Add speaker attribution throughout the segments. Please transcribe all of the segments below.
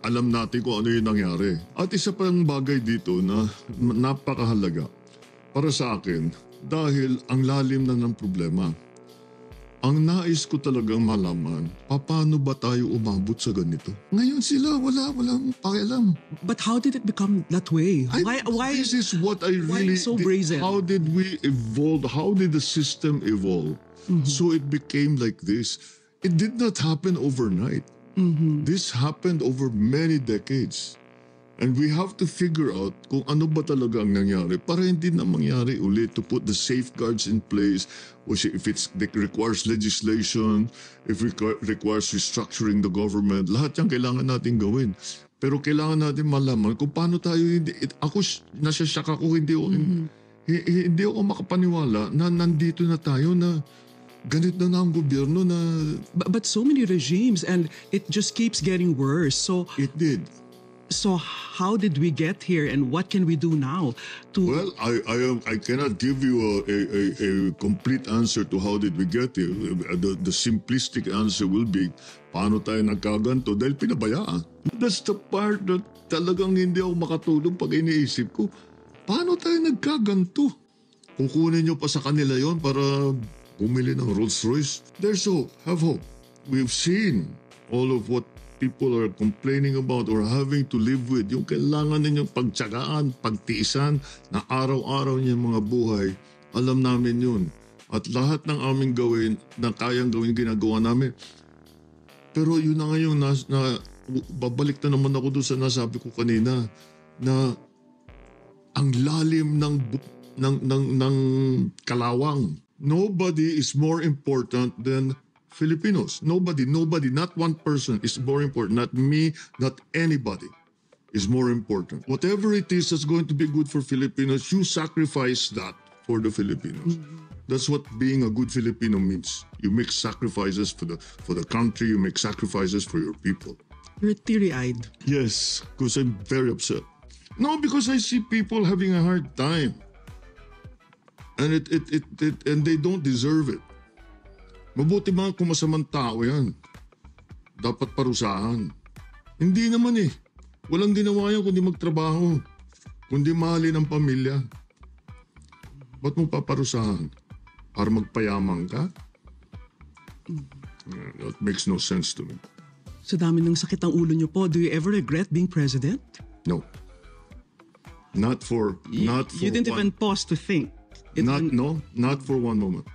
Speaker 1: alam natin kung ano yung nangyari. At isa pang bagay dito na napakahalaga para sa akin dahil ang lalim na ng problema. Ang nais ko talagang malaman, paano ba tayo umabot sa ganito? Ngayon sila, walang pakialam.
Speaker 2: But how did it become that way? Why
Speaker 1: This is what I really...
Speaker 2: so brazen?
Speaker 1: How did we evolve? How did the system evolve? So it became like this. It did not happen overnight. This happened over many decades. And we have to figure out kung ano ba talaga ang nangyari para hindi na mangyari ulit, to put the safeguards in place, which if it requires legislation, if it requires restructuring the government, lahat yan kailangan natin gawin. Pero kailangan natin malaman kung paano tayo, ako nasasyak ako, hindi ako makapaniwala na nandito na tayo na ganito na ang gobyerno na...
Speaker 2: But so many regimes and it just keeps getting worse. So
Speaker 1: It did.
Speaker 2: So how did we get here and what can we do now to...
Speaker 1: Well, I cannot give you a complete answer to how did we get here. The simplistic answer will be, paano tayo nagkaganto? Dahil pinabayaan. That's the part that talagang hindi ako makatulog pag iniisip ko. Paano tayo nagkaganto? Kukunin nyo pa sa kanila yon para bumili ng Rolls Royce. There's hope. Have hope. We've seen all of what people are complaining about or having to live with, yung kailangan ninyong pagtsagaan, pagtiisan na araw-araw niyang mga buhay, alam namin yun. At lahat ng aming gawin, na kayang gawin, ginagawa namin. Pero yun na ngayon, babalik na naman ako doon sa nasabi ko kanina, na ang lalim ng kalawang. Nobody is more important than Filipinos. Nobody, not one person is more important. Not me, not anybody is more important. Whatever it is that's going to be good for Filipinos, you sacrifice that for the Filipinos. That's what being a good Filipino means. You make sacrifices for the country, you make sacrifices for your people.
Speaker 2: You're teary-eyed.
Speaker 1: Yes, because I'm very upset. No, because I see people having a hard time. And and they don't deserve it. Mabuti mga kung masamang tao yan. Dapat parusahan. Hindi naman eh. Walang ginawa yan kundi magtrabaho. Kundi mahalin ang pamilya. Ba't mo paparusahan? Para magpayamang ka? That makes no sense to me.
Speaker 2: Sa dami ng sakit ang ulo niyo po, do you ever regret being president?
Speaker 1: No. Not for
Speaker 2: You didn't even pause to think.
Speaker 1: Not for one moment.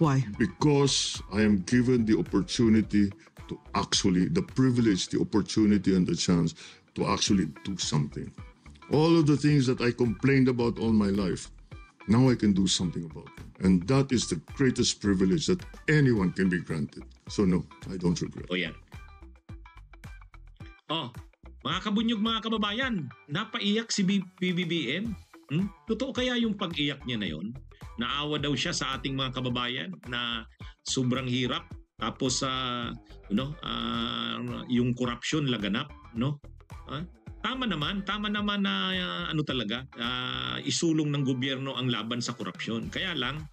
Speaker 2: Why?
Speaker 1: Because I am given the opportunity to actually, the privilege, the opportunity and the chance to actually do something. All of the things that I complained about all my life, now I can do something about them. And that is the greatest privilege that anyone can be granted. So no, I don't regret.
Speaker 3: O yan. Mga kabunyog, mga kababayan, napaiyak si PBBM. Totoo kaya yung pag-iyak niya na yon? Naawa daw siya sa ating mga kababayan na sobrang hirap, tapos yung corruption laganap, no? Tama naman na talaga isulong ng gobyerno ang laban sa korupsyon. Kaya lang,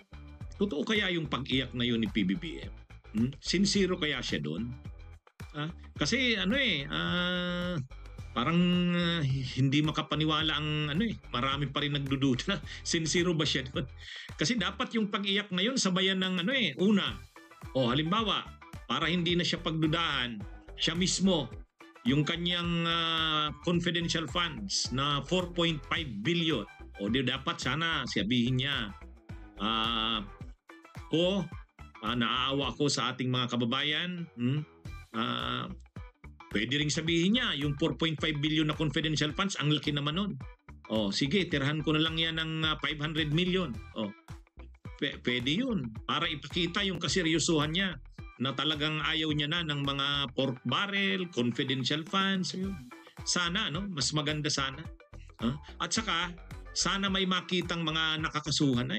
Speaker 3: totoo kaya yung pag-iyak na yun ni PBBM? Sincero kaya siya doon? Kasi parang hindi makapaniwala ang marami pa rin nagdududa. Sincero ba siya doon? Kasi dapat yung pag-iyak na yun sabayan ng una. Halimbawa, para hindi na siya pagdudahan, siya mismo, yung kanyang confidential funds na 4.5 billion. Dapat sana sabihin niya, naaawa ko sa ating mga kababayan. Pwede ring sabihin niya, yung 4.5 billion na confidential funds, ang laki naman nun. Sige, tirahan ko na lang yan ng 500 million. Pwede yun. Para ipakita yung kaseryosohan niya na talagang ayaw niya na ng mga pork barrel, confidential funds. Sana, mas maganda sana. At saka, sana may makitang mga nakakasuhan na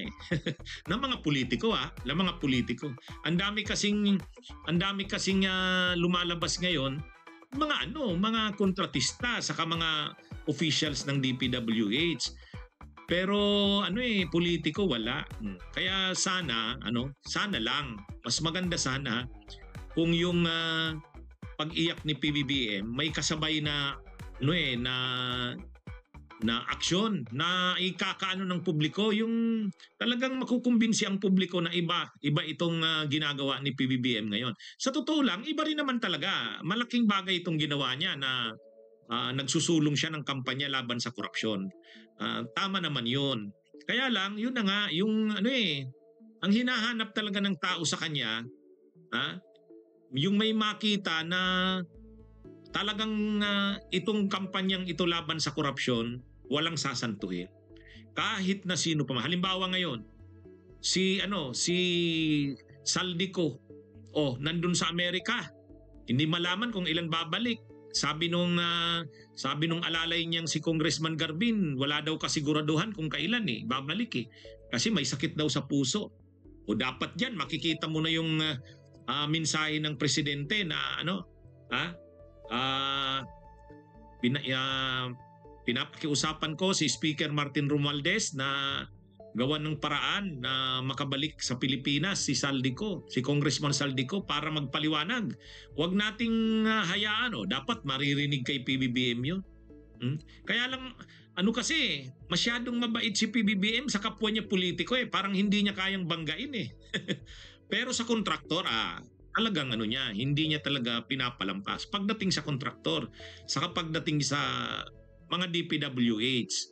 Speaker 3: ng mga politiko ng mga politiko. Ang dami kasing lumalabas ngayon, mga kontratista saka mga officials ng DPWH. Pero politiko wala. Kaya sana lang mas maganda sana kung yung pag-iyak ni PBBM, may kasabay na na aksyon na ikakaano ng publiko, yung talagang makukumbinsi ang publiko na iba itong ginagawa ni PBBM ngayon. Sa totoo lang, iba rin naman talaga. Malaking bagay itong ginawa niya na nagsusulong siya ng kampanya laban sa korupsyon. Tama naman yun. Kaya lang, yun na nga, yung ang hinahanap talaga ng tao sa kanya, yung may makita na talagang itong kampanyang ito laban sa korupsyon, walang sasantuhin. Kahit na sino pa. Halimbawa ngayon, si Saldico, nandun sa Amerika. Hindi malaman kung ilan babalik. Sabi nung alalay niyang si Congressman Garbin, wala daw kasiguraduhan kung kailan babalik Kasi may sakit daw sa puso. O dapat diyan makikita mo na yung mensahe ng presidente na pinapakiusapan ko si Speaker Martin Romualdez na gawan ng paraan na makabalik sa Pilipinas si Congressman Saldico para magpaliwanag. Huwag nating hayaan, dapat maririnig kay PBBM yun. Kaya lang, kasi, masyadong mabait si PBBM sa kapwa niya politiko parang hindi niya kayang banggain Pero sa kontraktor, talagang hindi niya talaga pinapalampas. Pagdating sa kontraktor, saka pagdating sa mga DPWH,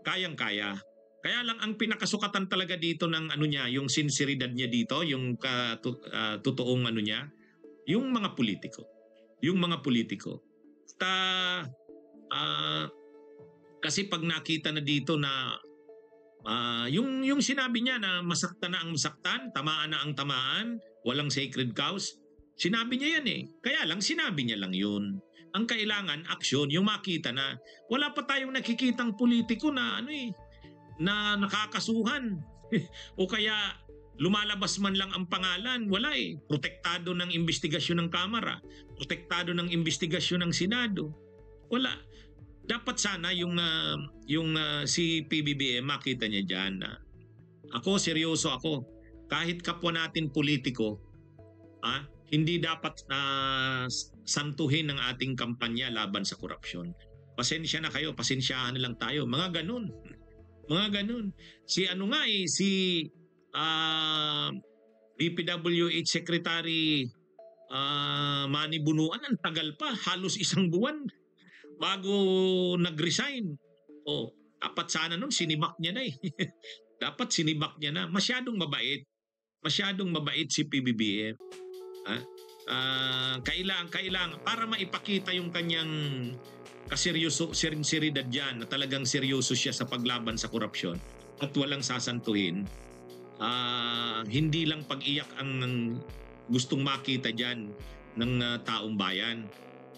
Speaker 3: kayang-kaya. Kaya lang ang pinakasukatan talaga dito ng yung sinseridad niya dito, yung totoong niya, yung mga politiko. Yung mga politiko. Kasi pag nakita na dito na yung sinabi niya na masaktan na ang masaktan, tamaan na ang tamaan, walang sacred cows, sinabi niya yan Kaya lang sinabi niya lang yun. Ang kailangan, aksyon, yung makita na wala pa tayong nakikitang politiko na na nakakasuhan. O kaya lumalabas man lang ang pangalan, wala Protektado ng investigasyon ng Kamara, protektado ng investigasyon ng Senado. Wala. Dapat sana yung si PBBM makita niya diyan na seryoso ako. Kahit kapwa natin politiko, hindi dapat santuhin ang ating kampanya laban sa korupsyon. Pasensya na kayo, pasensyahan na lang tayo. Mga ganun. Si DPWH Secretary Manny Bunuan, ang tagal pa, halos 1 buwan bago nag-resign. Dapat sana nun sinibak niya na Dapat sinibak niya na. Masyadong mabait si PBBM. Kailangan para maipakita yung kanyang sinseridad diyan na talagang seryoso siya sa paglaban sa korupsyon at walang sasantuhin. Hindi lang pag-iyak ang gustong makita diyan ng taong bayan.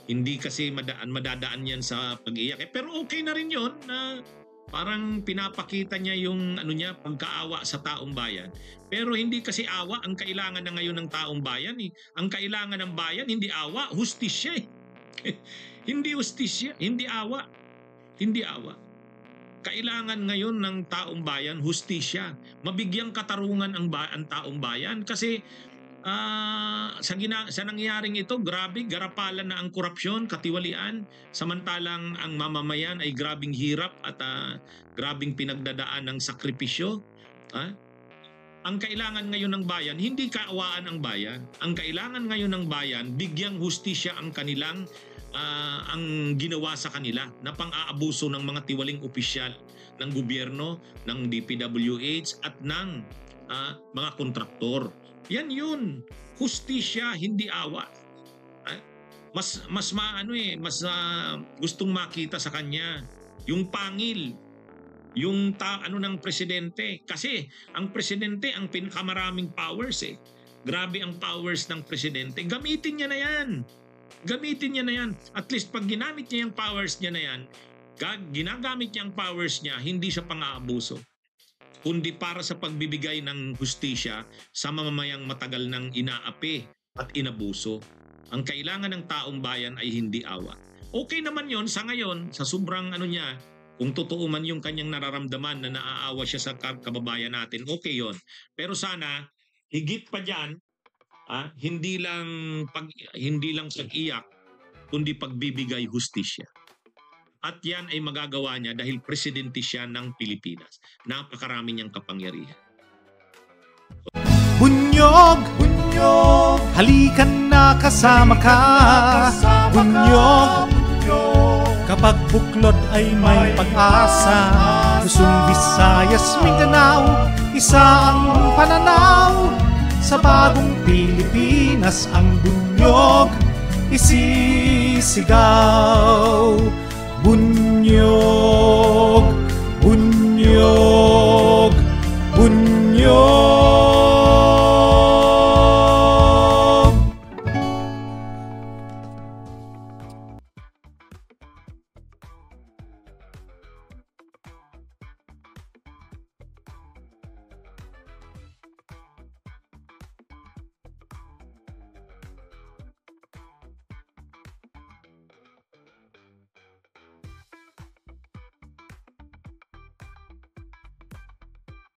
Speaker 3: Hindi kasi madadaan yan sa pag-iyak. Pero okay na rin yun na parang pinapakita niya yung pagkaawa sa taong bayan. Pero hindi kasi awa ang kailangan na ngayon ng taong bayan. Ang kailangan ng bayan, hindi awa, hustisya Hindi hustisya, hindi awa. Kailangan ngayon ng taong bayan, hustisya. Mabigyang katarungan ang taong bayan kasi sa nangyaring ito, grabe, garapalan na ang korupsyon, katiwalian, samantalang ang mamamayan ay grabing hirap at grabing pinagdadaan ng sakripisyo. Ang kailangan ngayon ng bayan, hindi kaawaan ang bayan. Ang kailangan ngayon ng bayan, bigyang hustisya ang kanilang ang ginawa sa kanila na pang-aabuso ng mga tiwaling opisyal ng gobyerno, ng DPWH at ng mga kontraktor. Yan yun. Hustisya, hindi awa. Mas gustong makita sa kanya yung pangil, yung ng presidente. Kasi ang presidente ang pinakamaraming powers Grabe ang powers ng presidente. Gamitin niya na yan. At least pag ginamit niya yung powers niya na yan, ginagamit niya ang powers niya hindi sa pang-aabuso, kundi para sa pagbibigay ng hustisya sa mamamayang matagal nang inaapi at inabuso. Ang kailangan ng taong bayan ay hindi awa. Okay naman yon sa ngayon, sa sobrang niya, kung totoo man yung kanyang nararamdaman na naaawa siya sa kababayan natin, okay yon. Pero sana, higit pa dyan, hindi lang pag-iyak, kundi pagbibigay hustisya. At yan ay magagawa niya dahil presidente siya ng Pilipinas. Napakarami niyang kapangyarihan.
Speaker 4: Bunyog, bunyog, halikan na kasama ka. Bunyog, kapag buklod ay may pag-asa. Luzon, Visayas, Mindanao, isa ang pananaw. Sa bagong Pilipinas ang bunyog isisigaw. Bunyog, bunyog.